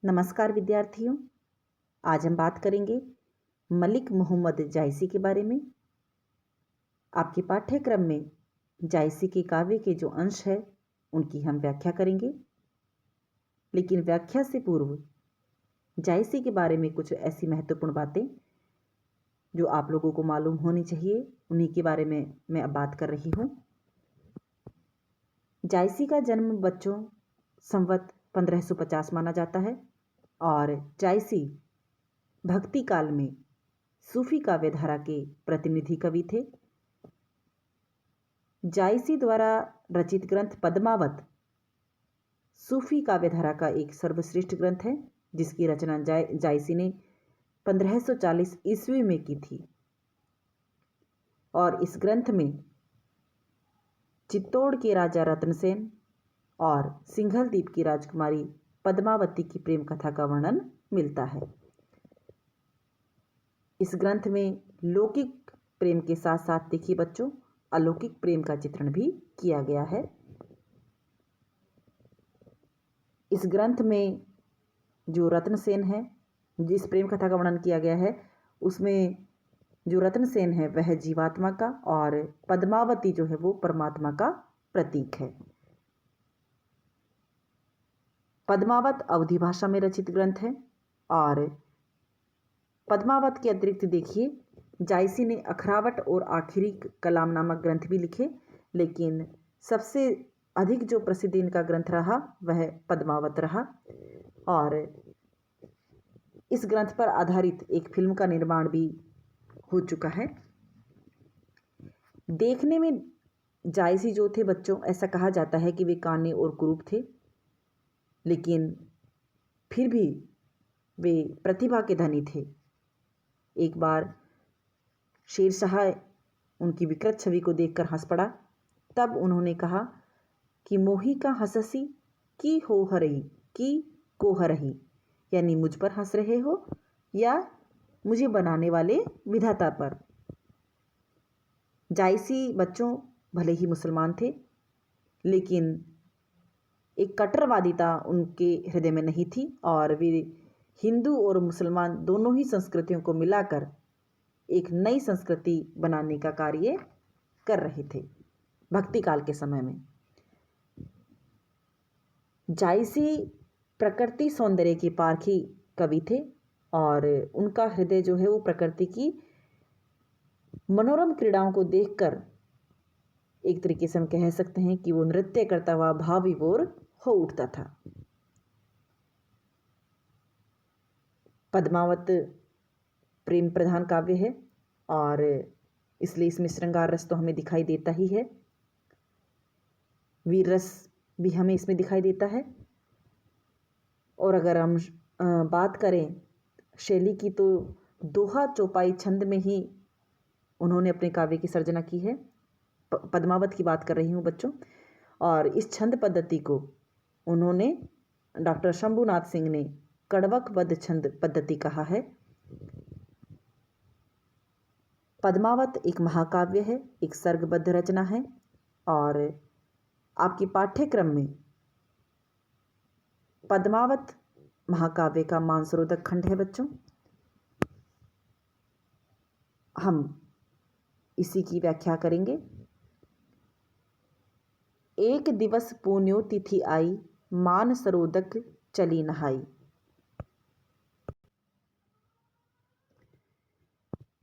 नमस्कार विद्यार्थियों। आज हम बात करेंगे मलिक मोहम्मद जायसी के बारे में। आपके पाठ्यक्रम में जायसी के काव्य के जो अंश है उनकी हम व्याख्या करेंगे, लेकिन व्याख्या से पूर्व जायसी के बारे में कुछ ऐसी महत्वपूर्ण बातें जो आप लोगों को मालूम होनी चाहिए, उन्हीं के बारे में मैं अब बात कर रही हूँ। जायसी का जन्म बच्चों संवत 1550 माना जाता है और जायसी भक्ति काल में सूफी काव्यधारा के प्रतिनिधि कवि थे। जायसी द्वारा रचित ग्रंथ पद्मावत सूफी काव्यधारा का एक सर्वश्रेष्ठ ग्रंथ है, जिसकी रचना जायसी ने 1540 ईस्वी में की थी। और इस ग्रंथ में चित्तौड़ के राजा रत्नसेन और सिंघल द्वीप की राजकुमारी पद्मावती की प्रेम कथा का वर्णन मिलता है। इस ग्रंथ में लौकिक प्रेम के साथ साथ देखिए बच्चों, अलौकिक प्रेम का चित्रण भी किया गया है। इस ग्रंथ में जो रत्नसेन है, जिस प्रेम कथा का वर्णन किया गया है, उसमें जो रत्नसेन है वह जीवात्मा का और पद्मावती जो है वो परमात्मा का प्रतीक है। पद्मावत अवधी भाषा में रचित ग्रंथ है और पद्मावत के अतिरिक्त देखिए जायसी ने अखरावट और आखिरी कलाम नामक ग्रंथ भी लिखे, लेकिन सबसे अधिक जो प्रसिद्ध इनका ग्रंथ रहा वह पद्मावत रहा। और इस ग्रंथ पर आधारित एक फिल्म का निर्माण भी हो चुका है। देखने में जायसी जो थे बच्चों, ऐसा कहा जाता है कि वे काने और कुरूप थे, लेकिन फिर भी वे प्रतिभा के धनी थे। एक बार शेरशाह उनकी विकृत छवि को देखकर हंस पड़ा। तब उन्होंने कहा कि मोही का हंससी की हो हरही की को हरही, यानी मुझ पर हंस रहे हो या मुझे बनाने वाले विधाता पर। जायसी बच्चों भले ही मुसलमान थे, लेकिन एक कट्टरवादिता उनके हृदय में नहीं थी और वे हिंदू और मुसलमान दोनों ही संस्कृतियों को मिलाकर एक नई संस्कृति बनाने का कार्य कर रहे थे भक्ति काल के समय में। जायसी प्रकृति सौंदर्य के पारखी कवि थे और उनका हृदय जो है वो प्रकृति की मनोरम क्रीड़ाओं को देखकर एक तरीके से हम कह सकते हैं कि वो नृत्य करता हुआ भाव विभोर हो उठता था। पद्मावत प्रेम प्रधान काव्य है और इसलिए इसमें श्रृंगार रस तो हमें दिखाई देता ही है, वीर रस भी हमें इसमें दिखाई देता है। और अगर हम बात करें शैली की, तो दोहा चौपाई छंद में ही उन्होंने अपने काव्य की सर्जना की है। पद्मावत की बात कर रही हूँ बच्चों। और इस छंद पद्धति को उन्होंने डॉक्टर शंभुनाथ सिंह ने कड़वकबद्ध छंद पद्धति कहा है। पद्मावत एक महाकाव्य है, एक सर्गबद्ध रचना है और आपके पाठ्यक्रम में पद्मावत महाकाव्य का मानसरोधक खंड है बच्चों। हम इसी की व्याख्या करेंगे। एक दिवस पुण्यो तिथि आई, मान सरोदक चली नहाई।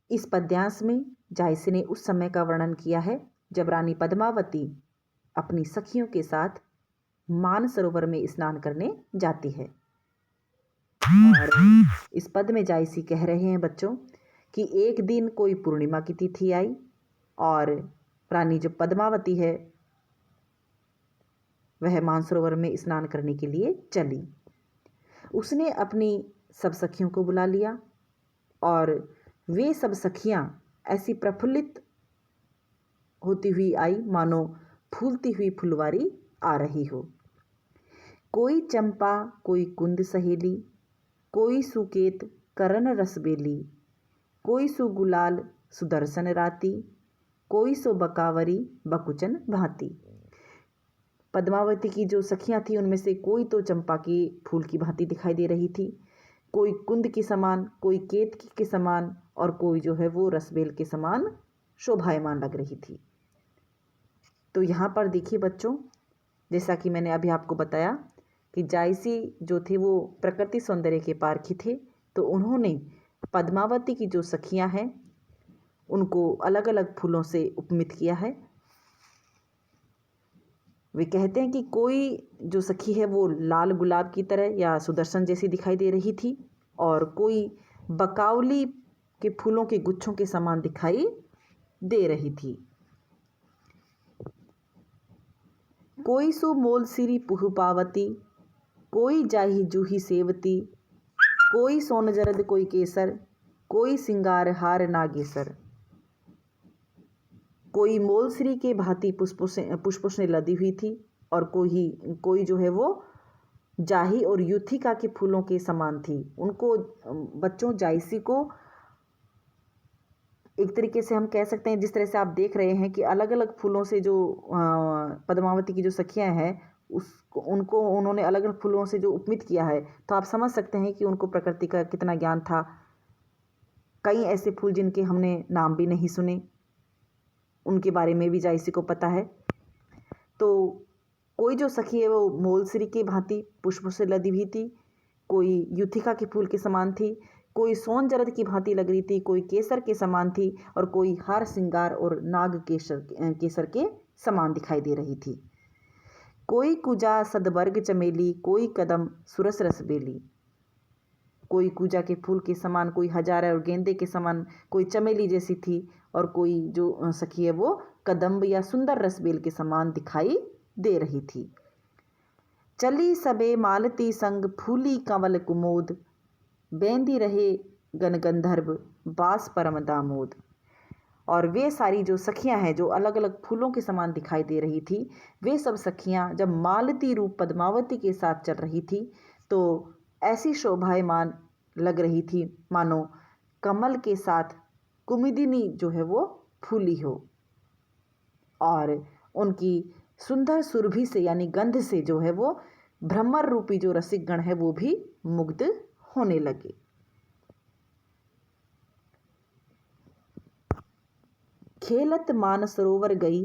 इस पद्यांश में जायसी ने उस समय का वर्णन किया है जब रानी पद्मावती अपनी सखियों के साथ मान सरोवर में स्नान करने जाती है। और इस पद में जायसी कह रहे हैं बच्चों कि एक दिन कोई पूर्णिमा की तिथि आई और रानी जो पद्मावती है वह मानसरोवर में स्नान करने के लिए चली। उसने अपनी सब सखियों को बुला लिया और वे सब सखियां ऐसी प्रफुल्लित होती हुई आई मानो फूलती हुई फुलवारी आ रही हो। कोई चंपा कोई कुंद सहेली, कोई सुकेत करण रसबेली, कोई सु गुलाल सुदर्शन राती, कोई सो बकावरी बकुचन भांति। पद्मावती की जो सखियां थी उनमें से कोई तो चंपा के फूल की भांति दिखाई दे रही थी, कोई कुंद के समान, कोई केतकी के समान और कोई जो है वो रसबेल के समान शोभायमान लग रही थी। तो यहाँ पर देखिए बच्चों, जैसा कि मैंने अभी आपको बताया कि जायसी जो थे वो प्रकृति सौंदर्य के पारखी थे, तो उन्होंने पद्मावती की जो सखियां हैं उनको अलग अलग फूलों से उपमित किया है। वे कहते हैं कि कोई जो सखी है वो लाल गुलाब की तरह या सुदर्शन जैसी दिखाई दे रही थी और कोई बकावली के फूलों के गुच्छों के समान दिखाई दे रही थी। कोई सो मोल सिरी पुह पावती, कोई जाही जूही सेवती, कोई सोन जरद कोई केसर, कोई सिंगार हार नागेसर। कोई मोलश्री के भांति पुष्पों से लदी हुई थी और कोई जो है वो जाही और युथिका के फूलों के समान थी। उनको बच्चों जायसी को एक तरीके से हम कह सकते हैं, जिस तरह से आप देख रहे हैं कि अलग अलग फूलों से जो पद्मावती की जो सखियां हैं उनको उन्होंने अलग अलग फूलों से जो उपमित किया है, तो आप समझ सकते हैं कि उनको प्रकृति का कितना ज्ञान था। कई ऐसे फूल जिनके हमने नाम भी नहीं सुने, उनके बारे में भी जायसी को पता है। तो कोई जो सखी है वो मोलश्री के भांति पुष्पों से लदी हुई थी, कोई युथिका के फूल के समान थी, कोई सोन जरद की भांति लग रही थी, कोई केसर के समान थी और कोई हार श्रृंगार और नाग केसर के समान दिखाई दे रही थी। कोई कुजा सदबर्ग चमेली, कोई कदम सुरस रसबेली। कोई कुजा के फूल के समान, कोई हजारा और गेंदे के समान, कोई चमेली जैसी थी और कोई जो सखी है वो कदम्ब या सुंदर रसबेल के समान दिखाई दे रही थी। चली सबे मालती संग फूली कंवल कुमोद, बेंदी रहे गण गंधर्व बास परम दामोद। और वे सारी जो सखियां हैं जो अलग अलग फूलों के समान दिखाई दे रही थी, वे सब सखियां जब मालती रूप पद्मावती के साथ चल रही थी तो ऐसी शोभायमान लग रही थी मानो कमल के साथ कुमुदिनी जो है वो फूली हो और उनकी सुंदर सुरभि से यानी गंध से जो है वो भ्रमर रूपी जो रसिक गण है वो भी मुग्ध होने लगे। खेलत मान सरोवर गई,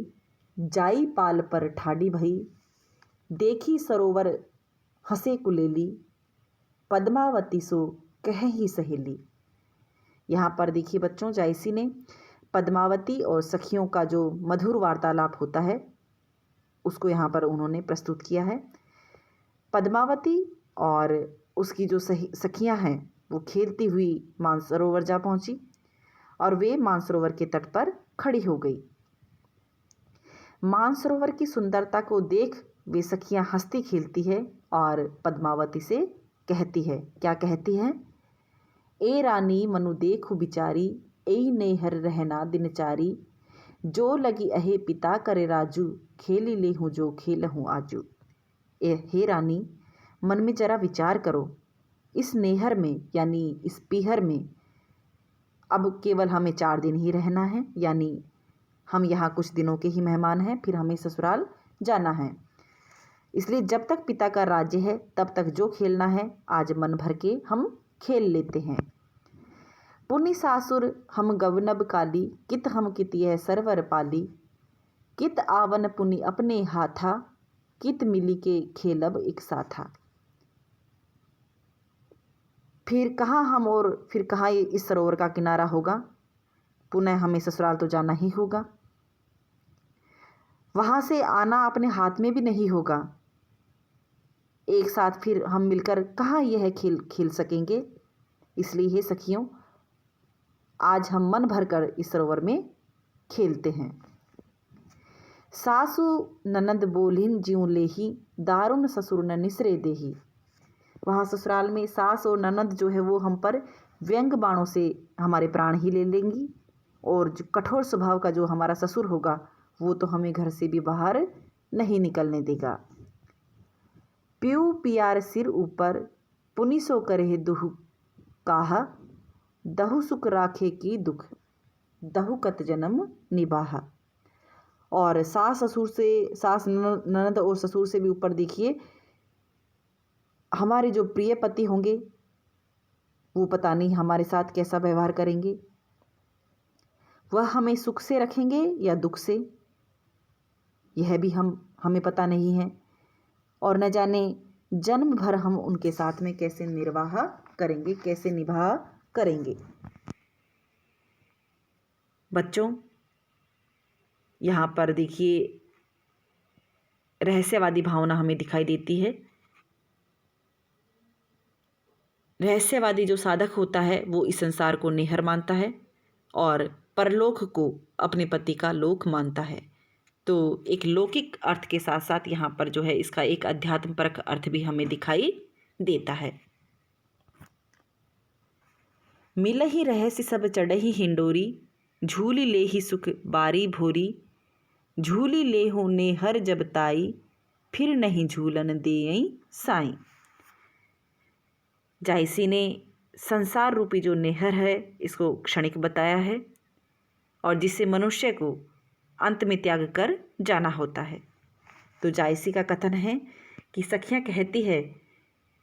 जाई पाल पर ठाडी भई, देखी सरोवर हंसे कुलेली, पद्मावती सो कह ही सहेली। यहाँ पर देखिए बच्चों, जायसी ने पद्मावती और सखियों का जो मधुर वार्तालाप होता है उसको यहाँ पर उन्होंने प्रस्तुत किया है। पद्मावती और उसकी जो सखियाँ हैं वो खेलती हुई मानसरोवर जा पहुँची और वे मानसरोवर के तट पर खड़ी हो गई। मानसरोवर की सुंदरता को देख वे सखियाँ हंसती खेलती है और पद्मावती से कहती है, क्या कहती है? ए रानी मनु देखु बिचारी, एई नेहर रहना दिनचारी, जो लगी अहे पिता करे राजू, खेली ले हूँ जो खेल हूँ आजू। हे रानी, मन में जरा विचार करो, इस नेहर में यानी इस पीहर में अब केवल हमें 4 दिन ही रहना है, यानी हम यहाँ कुछ दिनों के ही मेहमान हैं, फिर हमें ससुराल जाना है। इसलिए जब तक पिता का राज्य है तब तक जो खेलना है आज मन भर के हम खेल लेते हैं। पुनि सासुर हम गवनब काली, कित हम कितिय सरवर पाली, कित आवन पुनि अपने हाथा, कित मिली के खेलब एक साथा। फिर कहाँ हम और फिर कहाँ ये इस सरोवर का किनारा होगा, पुनः हमें ससुराल तो जाना ही होगा, वहाँ से आना अपने हाथ में भी नहीं होगा, एक साथ फिर हम मिलकर कहाँ यह खेल खेल सकेंगे। इसलिए हे सखियों, आज हम मन भरकर इस सरोवर में खेलते हैं। सासु ननद बोलिन ज्यों लेही, दारुण ससुर न निसरे देही। वहाँ ससुराल में सास और ननद जो है वो हम पर व्यंग बाणों से हमारे प्राण ही ले लेंगी और जो कठोर स्वभाव का जो हमारा ससुर होगा वो तो हमें घर से भी बाहर नहीं निकलने देगा। प्यू पियार सिर ऊपर, पुनिसो करे दुह काहा, दहु सुख राखे की दुख, दहु कत जन्म निबाहा। और सास ननद और ससुर से भी ऊपर देखिए हमारे जो प्रिय पति होंगे वो पता नहीं हमारे साथ कैसा व्यवहार करेंगे, वह हमें सुख से रखेंगे या दुख से, यह भी हमें पता नहीं है। और न जाने जन्म भर हम उनके साथ में कैसे निर्वाह करेंगे, कैसे निभा करेंगे। बच्चों, यहाँ पर देखिए रहस्यवादी भावना हमें दिखाई देती है। रहस्यवादी जो साधक होता है वो इस संसार को नेहर मानता है और परलोक को अपने पति का लोक मानता है। तो एक लौकिक अर्थ के साथ साथ यहाँ पर जो है इसका एक अध्यात्मपरक अर्थ भी हमें दिखाई देता है। मिल ही रहस्य सब चढ़ही हिंडोरी, झूली ले ही सुख बारी भोरी, झूली ले हो नेहर जब ताई, फिर नहीं झूलन देई साई। जायसी ने संसार रूपी जो नेहर है इसको क्षणिक बताया है और जिससे मनुष्य को अंत में त्याग कर जाना होता है। तो जायसी का कथन है कि सखियाँ कहती है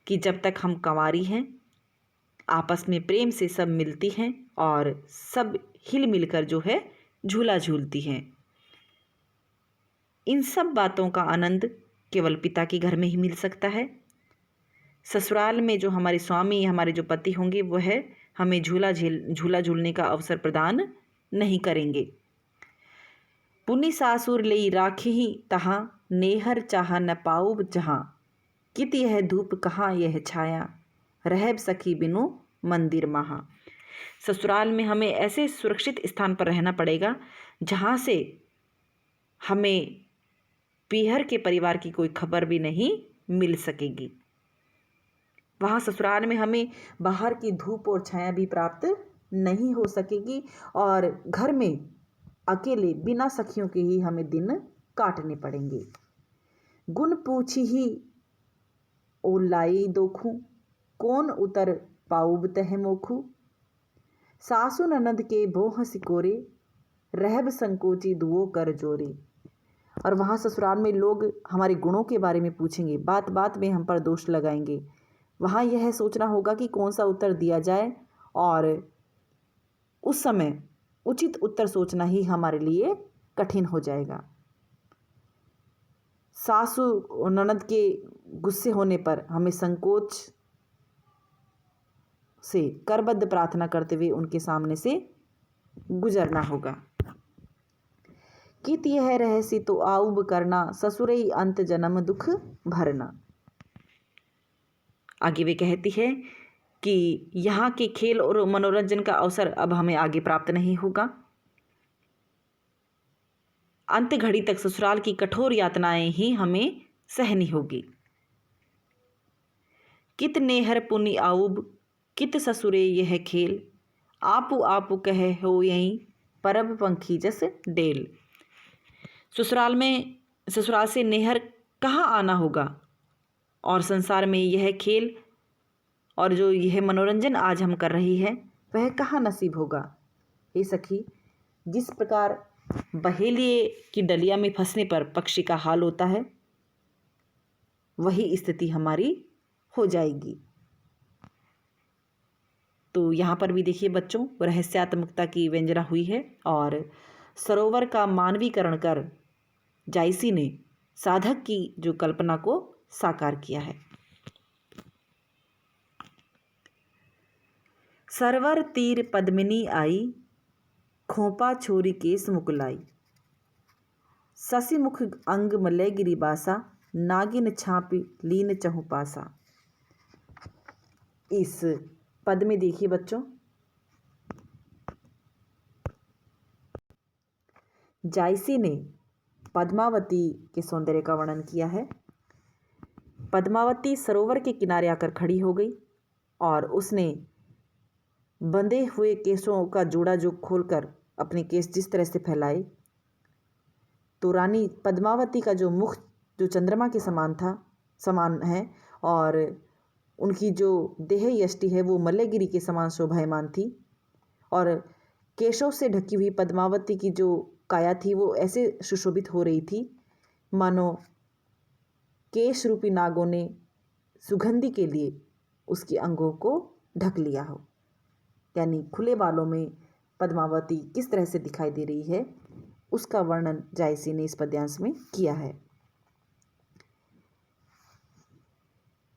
कि जब तक हम कंवारी हैं आपस में प्रेम से सब मिलती हैं और सब हिल मिलकर जो है झूला झूलती हैं। इन सब बातों का आनंद केवल पिता के घर में ही मिल सकता है। ससुराल में जो हमारे स्वामी हमारे जो पति होंगे वह हमें झूला झूलने का अवसर प्रदान नहीं करेंगे। पुनि सासुर लई राखी तहाँ, नेहर चाह न पाऊब जहाँ, कित यह धूप कहाँ यह छाया, रहब सखी बिनु मंदिर महा। ससुराल में हमें ऐसे सुरक्षित स्थान पर रहना पड़ेगा जहाँ से हमें पीहर के परिवार की कोई खबर भी नहीं मिल सकेगी। वहाँ ससुराल में हमें बाहर की धूप और छाया भी प्राप्त नहीं हो सकेगी और घर में अकेले बिना सखियों के ही हमें दिन काटने पड़ेंगे। गुण पूछी ही ओ लाई दोखू, कौन उतर पाऊब तह मोखू, सासु ननद के बोह सिकोरे, रहब संकोची दुओ कर जोरे। और वहाँ ससुराल में लोग हमारे गुणों के बारे में पूछेंगे, बात बात में हम पर दोष लगाएंगे। वहाँ यह सोचना होगा कि कौन सा उत्तर दिया जाए और उस समय उचित उत्तर सोचना ही हमारे लिए कठिन हो जाएगा। सासु ननद के गुस्से होने पर हमें संकोच से करबद्ध प्रार्थना करते हुए उनके सामने से गुजरना होगा। कित यह रहसी तो आऊब करना, ससुरई अंत जन्म दुख भरना। आगे वे कहती है कि यहाँ के खेल और मनोरंजन का अवसर अब हमें आगे प्राप्त नहीं होगा। अंत घड़ी तक ससुराल की कठोर यातनाएं ही हमें सहनी होगी। कित नेहर पुनि आऊब, कित ससुरे यह खेल, आपु आपु कहे हो यहीं, परब पंखी जस डेल। ससुराल से नेहर कहाँ आना होगा और संसार में यह खेल और जो यह मनोरंजन आज हम कर रही है वह कहाँ नसीब होगा। हे सखी, जिस प्रकार बहेलिए की डलिया में फंसने पर पक्षी का हाल होता है वही स्थिति हमारी हो जाएगी। तो यहाँ पर भी देखिए बच्चों, रहस्यात्मकता की व्यंजना हुई है और सरोवर का मानवीकरण कर जायसी ने साधक की जो कल्पना को साकार किया है। सरवर तीर पद्मिनी आई, खोपा छोरी केस मुकुलाई, ससीमुख अंग मलय गिरिबासा, नागिन छापी लीन चहुपासा। इस पद में देखिए बच्चों, जायसी ने पद्मावती के सौंदर्य का वर्णन किया है। पद्मावती सरोवर के किनारे आकर खड़ी हो गई और उसने बंधे हुए केसों का जोड़ा जो खोलकर अपने केस जिस तरह से फैलाए, तो रानी पद्मावती का जो मुख जो चंद्रमा के समान है और उनकी जो देह यष्टि है वो मल्लगिरी के समान शोभायमान थी और केशों से ढकी हुई पद्मावती की जो काया थी वो ऐसे सुशोभित हो रही थी मानो केश रूपी नागों ने सुगंधि के लिए उसके अंगों को ढक लिया हो। यानी खुले बालों में पद्मावती किस तरह से दिखाई दे रही है उसका वर्णन जायसी ने इस पद्यांश में किया है।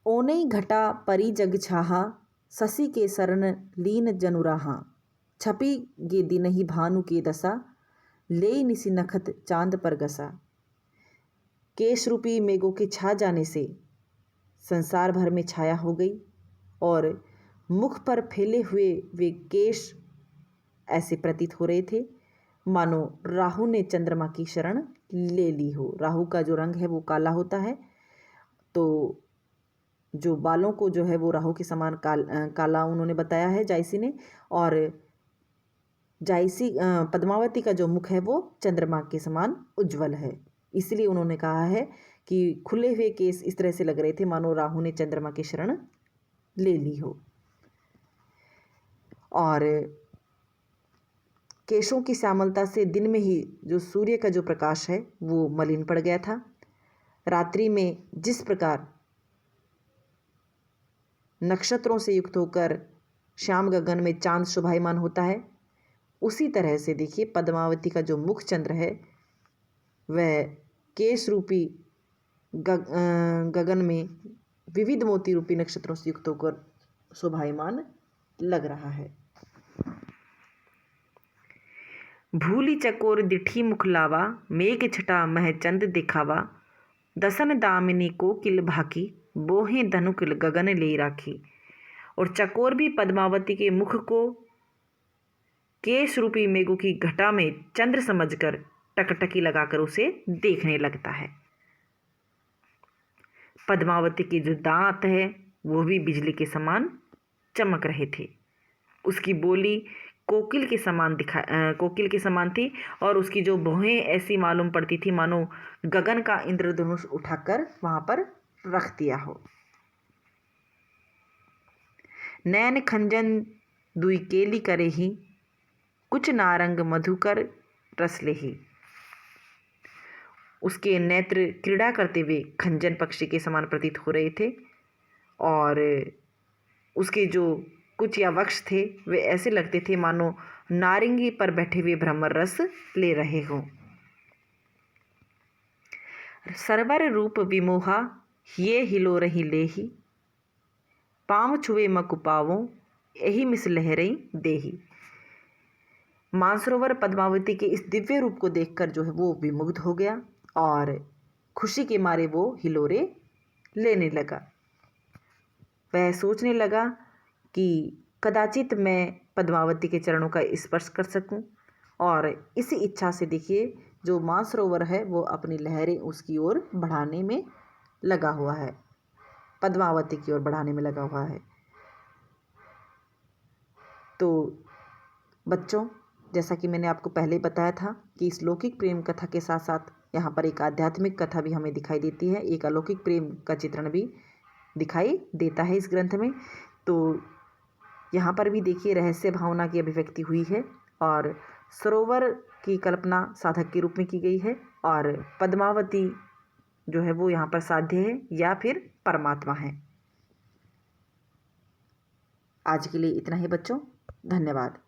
ओनई घटा परी जग छाहा, शशि के शरण लीन जनुराहा, छपी गे दिन ही भानु के दशा, ले निसी नखत चांद पर गसा। केश रूपी मेघों के छा जाने से संसार भर में छाया हो गई और मुख पर फैले हुए वे केश ऐसे प्रतीत हो रहे थे मानो राहु ने चंद्रमा की शरण ले ली हो। राहु का जो रंग है वो काला होता है, तो जो बालों को जो है वो राहु के समान काला उन्होंने बताया है जायसी ने। और जायसी पद्मावती का जो मुख है वो चंद्रमा के समान उज्जवल है, इसलिए उन्होंने कहा है कि खुले हुए केस इस तरह से लग रहे थे मानो राहु ने चंद्रमा की शरण ले ली हो। और केशों की श्यामलता से दिन में ही जो सूर्य का जो प्रकाश है वो मलिन पड़ गया था। रात्रि में जिस प्रकार नक्षत्रों से युक्त होकर श्याम गगन में चांद शोभायमान होता है, उसी तरह से देखिए पद्मावती का जो मुख चंद्र है वह केश रूपी गगन में विविध मोती रूपी नक्षत्रों से युक्त होकर शोभायमान लग रहा है। भूली चकोर दिठी मुखलावा, मेघ छटा मह चंद दिखावा, दसन दामिनी को किल भाकी, बोहे धनुक गगन ले राखी। और चकोर भी पद्मावती के मुख को केश रूपी मेघों की घटा में चंद्र समझकर टकटकी लगाकर उसे देखने लगता है। पद्मावती के जो दांत है वो भी बिजली के समान चमक रहे थे। उसकी बोली कोकिल के समान थी और उसकी जो भौहें ऐसी मालूम पड़ती थी मानो गगन का इंद्रधनुष उठाकर वहां पर रख दिया हो। नैन खंजन दुई केली करे ही, कुछ नारंग मधुकर रस ले ही। उसके नेत्र क्रीड़ा करते हुए खंजन पक्षी के समान प्रतीत हो रहे थे और उसके जो कुछ या वक्ष थे वे ऐसे लगते थे मानो नारंगी पर बैठे हुए भ्रमर रस ले रहे हों। सरवर रूप विमोहा, ये हिलो रही लेही, पाम छुए मकुपावों, यही मिस लहरें देही। मानसरोवर पद्मावती के इस दिव्य रूप को देखकर जो है वो विमुग्ध हो गया और खुशी के मारे वो हिलोरे लेने लगा। वह सोचने लगा कि कदाचित मैं पद्मावती के चरणों का स्पर्श कर सकूं और इसी इच्छा से देखिए जो मानसरोवर है वो अपनी लहरें उसकी ओर बढ़ाने में लगा हुआ है, पद्मावती की ओर बढ़ाने में लगा हुआ है। तो बच्चों, जैसा कि मैंने आपको पहले बताया था कि इस लौकिक प्रेम कथा के साथ साथ यहाँ पर एक आध्यात्मिक कथा भी हमें दिखाई देती है, एक अलौकिक प्रेम का चित्रण भी दिखाई देता है इस ग्रंथ में। तो यहाँ पर भी देखिए रहस्य भावना की अभिव्यक्ति हुई है और सरोवर की कल्पना साधक के रूप में की गई है और पद्मावती जो है वो यहाँ पर साध्य है या फिर परमात्मा है। आज के लिए इतना ही बच्चों, धन्यवाद।